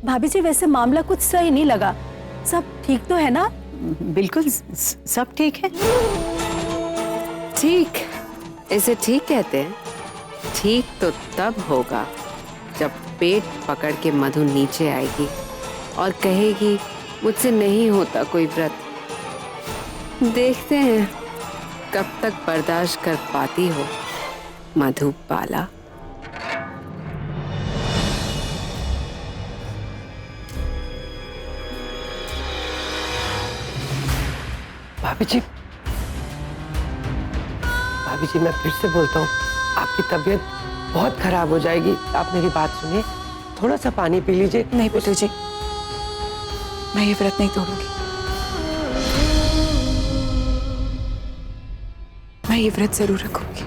भाभी जी वैसे मामला कुछ सही नहीं लगा, सब ठीक तो है ना? बिल्कुल सब ठीक है। ठीक, इसे ठीक कहते हैं। ठीक तो तब होगा जब पेट पकड़ के मधु नीचे आएगी और कहेगी मुझसे नहीं होता कोई व्रत। देखते हैं कब तक बर्दाश्त कर पाती हो मधुबाला। भाभी जी मैं फिर से बोलता हूँ, आपकी तबीयत बहुत खराब हो जाएगी। आप मेरी बात सुनिए, थोड़ा सा पानी पी लीजिए। नहीं पुतु जी, मैं ये व्रत नहीं तोड़ूंगी। मैं ये व्रत जरूर रखूंगी।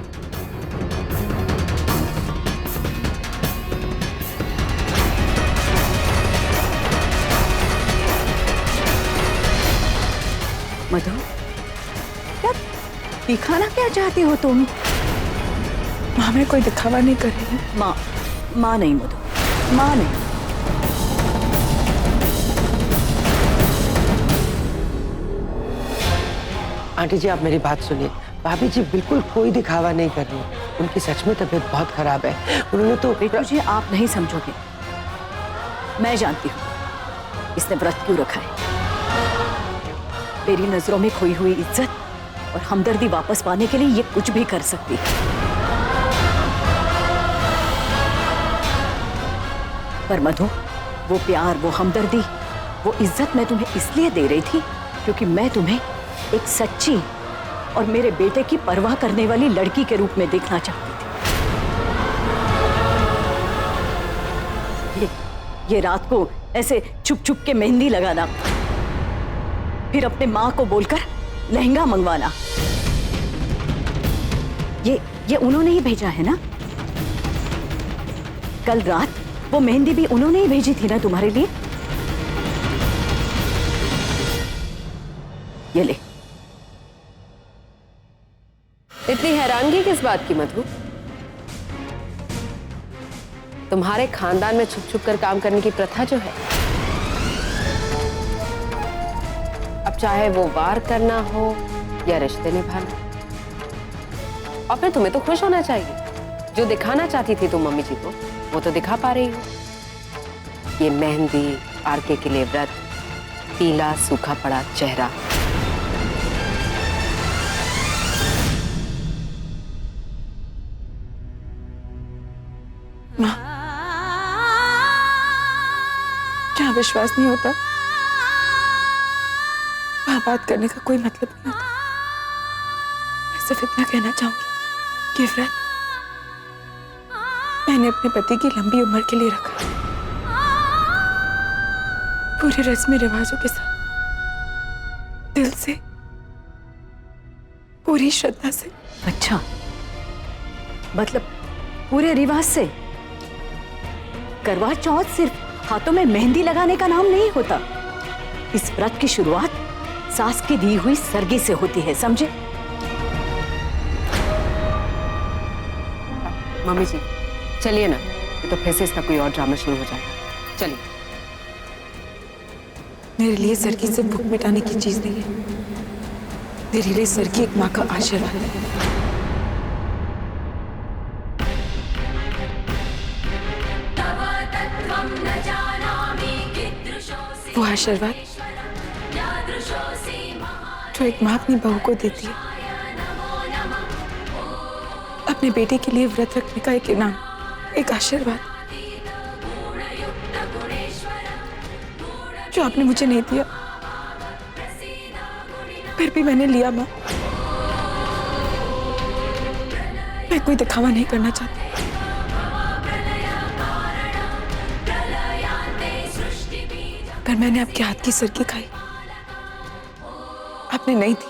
मधु, क्या दिखाना क्या चाहती हो तुम? माँ मैं कोई दिखावा नहीं कर रही हूँ। माँ नहीं मधु, माँ नहीं। आंटी जी आप मेरी बात सुनिए, भाभी जी बिल्कुल कोई दिखावा नहीं कर रही, उनकी सच में तबीयत बहुत खराब है। उन्होंने तो बेटू जी आप नहीं समझोगे, मैं जानती हूँ इसने व्रत क्यों रखा है। मेरी नजरों में खोई हुई इज्जत और हमदर्दी वापस पाने के लिए ये कुछ भी कर सकती है। पर मधु, वो प्यार, वो हमदर्दी, वो इज्जत मैं तुम्हें इसलिए दे रही थी क्योंकि मैं तुम्हें एक सच्ची और मेरे बेटे की परवाह करने वाली लड़की के रूप में देखना चाहती थी। ये रात को ऐसे छुप छुप के मेहंदी लगाना, फिर अपने माँ को बोलकर लहंगा मंगवाना, ये उन्होंने ही भेजा है ना? कल रात वो मेहंदी भी उन्होंने ही भेजी थी ना तुम्हारे लिए? ये ले। इतनी हैरानगी किस बात की मधु? तुम्हारे खानदान में छुप छुप कर काम करने की प्रथा जो है, अब चाहे वो वार करना हो या रिश्ते निभाना, और फिर तुम्हें तो खुश होना चाहिए। जो दिखाना चाहती थी तुम मम्मी जी को वो तो दिखा पा रही हो। ये मेहंदी, आरके के लिए व्रत, पीला सूखा पड़ा चेहरा। माँ, क्या विश्वास नहीं होता? वहां बात करने का कोई मतलब नहीं होता। मैं सिर्फ इतना कहना चाहूंगी कि व्रत मैंने अपने पति की लंबी उम्र के लिए रखा, पूरे रस्मी रिवाजों के साथ, दिल से, पूरी श्रद्धा से। अच्छा, मतलब पूरे रिवाज से? करवा चौथ सिर्फ हाथों में मेहंदी लगाने का नाम नहीं होता। इस व्रत की शुरुआत सास की दी हुई सरगी से होती है, समझे? मम्मी जी चलिए ना, तो फिर से इसका कोई और ड्रामा शुरू हो जाएगा। चलिए। मेरे लिए सरगी से भूख मिटाने की चीज नहीं है, मेरे लिए सरगी एक माँ का आशीर्वाद है। वो आशीर्वाद जो एक माँ अपनी बहू को देती है, अपने बेटे के लिए व्रत रखने का एक इनाम, एक आशीर्वाद जो आपने मुझे नहीं दिया, फिर भी मैंने लिया। माँ, मैं कोई दिखावा नहीं करना चाहती, पर मैंने आपके हाथ की सरगी खाई, आपने नहीं दी,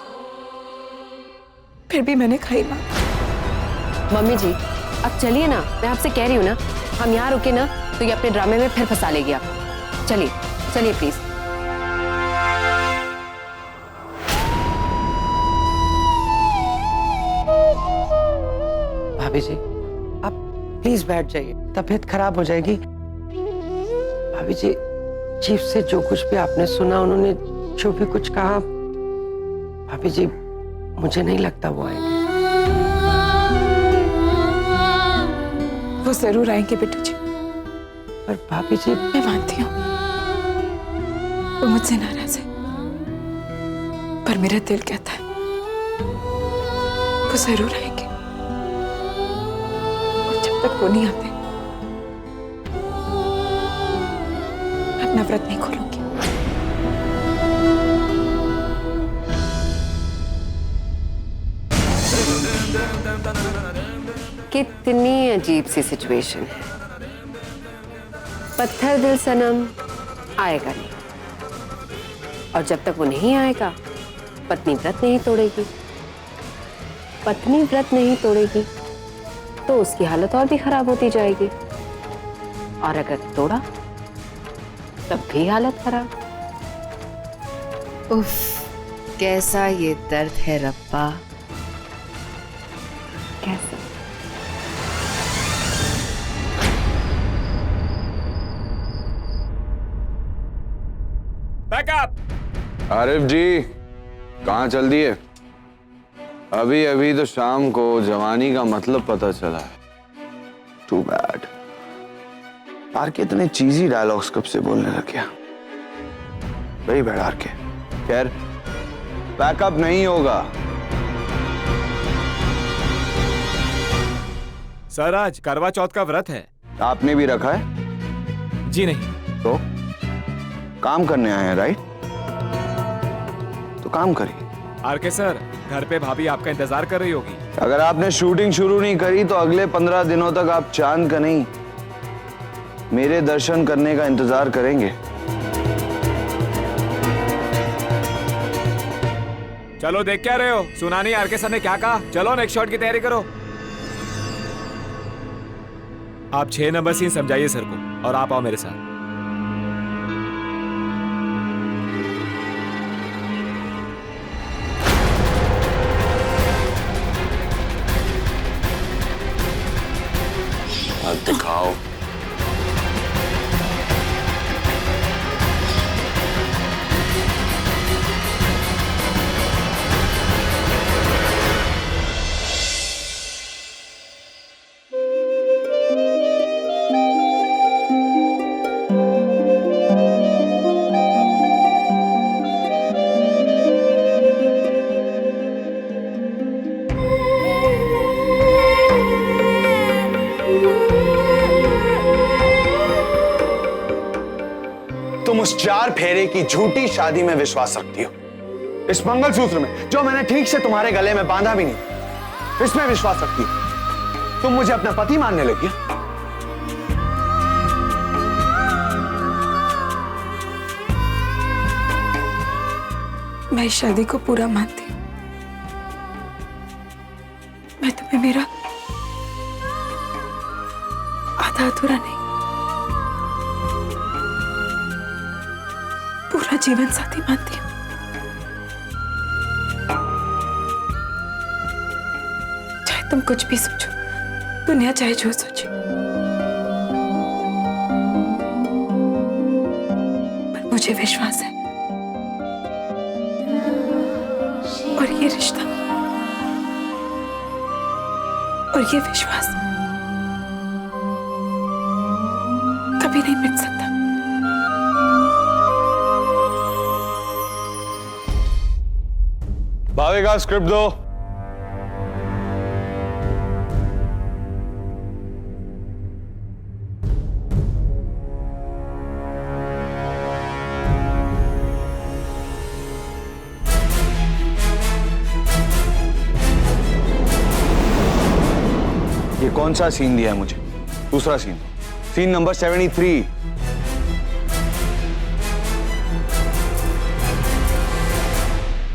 फिर भी मैंने खाई। माँ, मम्मी जी अब चलिए ना, मैं आपसे कह रही हूँ ना, हम यहाँ रुके ना तो ये अपने ड्रामे में फिर फंसा लेगी आप। चलिए चलिए प्लीज। भाभी जी आप प्लीज बैठ जाइए, तबीयत खराब हो जाएगी। भाभी जी चीफ से जो कुछ भी आपने सुना, उन्होंने जो भी कुछ कहा, भाभी जी मुझे नहीं लगता वो आएंगे। वो जरूर आएंगे बिट्टू जी। पर भाभी जी, मैं मानती हूँ वो मुझसे नाराज है, पर मेरा दिल कहता है वो जरूर आएंगे। और जब तक वो नहीं आते मैं अपना व्रत नहीं खोलूंगी। कितनी अजीब सी सिचुएशन है। पत्थर दिल सनम आएगा नहीं, और जब तक वो नहीं आएगा पत्नी व्रत नहीं तोड़ेगी। पत्नी व्रत नहीं तोड़ेगी तो उसकी हालत और भी खराब होती जाएगी, और अगर तोड़ा तब भी हालत खराब। उफ, कैसा ये दर्द है रब्बा, कैसा। बैकअप। आरिफ जी, कहाँ चल दिए? अभी अभी तो शाम को जवानी का मतलब पता चला है। To bad. आर के इतने चीजी डायलॉग्स कब से बोलने लग गया? वही बैड आर के। खैर, बैकअप नहीं होगा। सर आज करवा चौथ का व्रत है। आपने भी रखा है? जी नहीं। तो काम करने आए हैं, राइट? तो काम करिए। आर के सर, घर पे भाभी आपका इंतजार कर रही होगी। अगर आपने शूटिंग शुरू नहीं करी तो अगले 15 दिनों तक आप चांद का नहीं, मेरे दर्शन करने का इंतजार करेंगे। चलो देख क्या रहे हो? सुना नहीं आर के सर ने क्या कहा? चलो नेक्स्ट शॉट की तैयारी करो। आप 6 नंबर सीन समझाइए सर को, और आप आओ मेरे साथ। अब दिखाओ। तुम उस 4 फेरे की झूठी शादी में विश्वास रखती हो। इस मंगलसूत्र में, जो मैंने ठीक से तुम्हारे गले में बांधा भी नहीं, इसमें विश्वास रखती हो। तुम मुझे अपना पति मानने लगी हो। मैं इस शादी को पूरा मानती हूँ। मैं तुम्हें मेरा आधा अधूरा नहीं, पूरा जीवन साथी मानती हूँ। चाहे तुम कुछ भी सोचो, दुनिया चाहे जो सोचे, पर मुझे विश्वास है, और ये रिश्ता और ये विश्वास कभी नहीं मिट सकता। भाविका, स्क्रिप्ट दो। ये कौन सा सीन दिया है मुझे? दूसरा सीन, सीन नंबर 73।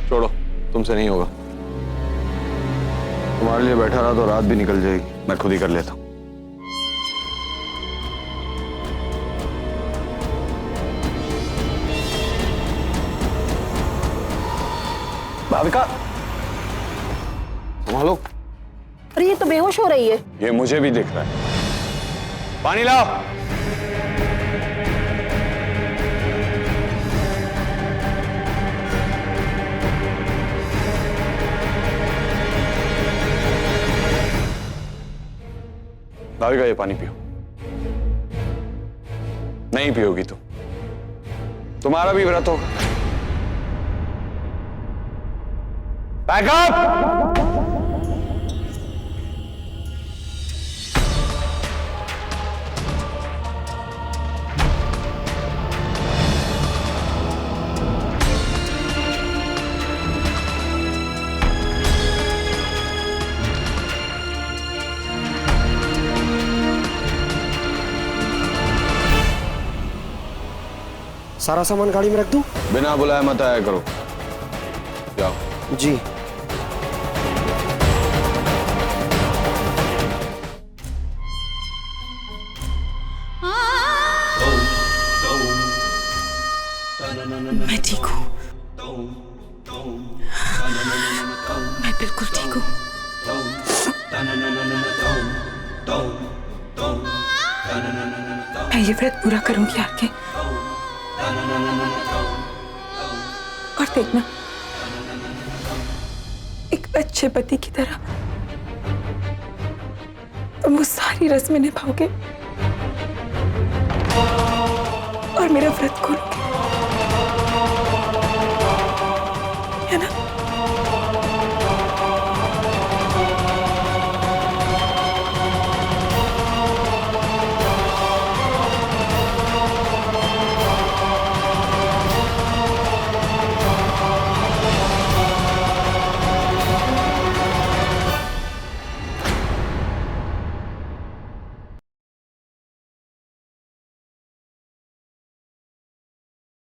छोड़ो, तुमसे नहीं होगा। तुम्हारे लिए बैठा रहा तो रात भी निकल जाएगी। मैं खुद ही कर लेता हूं। भाविका, संभालो। अरे ये तो बेहोश हो रही है। ये मुझे भी दिख रहा है। पानी लाओ। राधिका ये पानी पियो। नहीं पियोगी तो तुम्हारा भी व्रत होगा। बैकअप। सारा सामान गाड़ी में रख दूं? बिना बुलाए मत आया करो। जाओ। जी। मैं ठीक हूँ। मैं बिल्कुल ठीक हूँ। मैं ये व्रत पूरा करूंगी आके। और देखना, एक अच्छे पति की तरह तुम वो सारी रस्में निभाओगे और मेरा व्रत खोलोगे, है ना?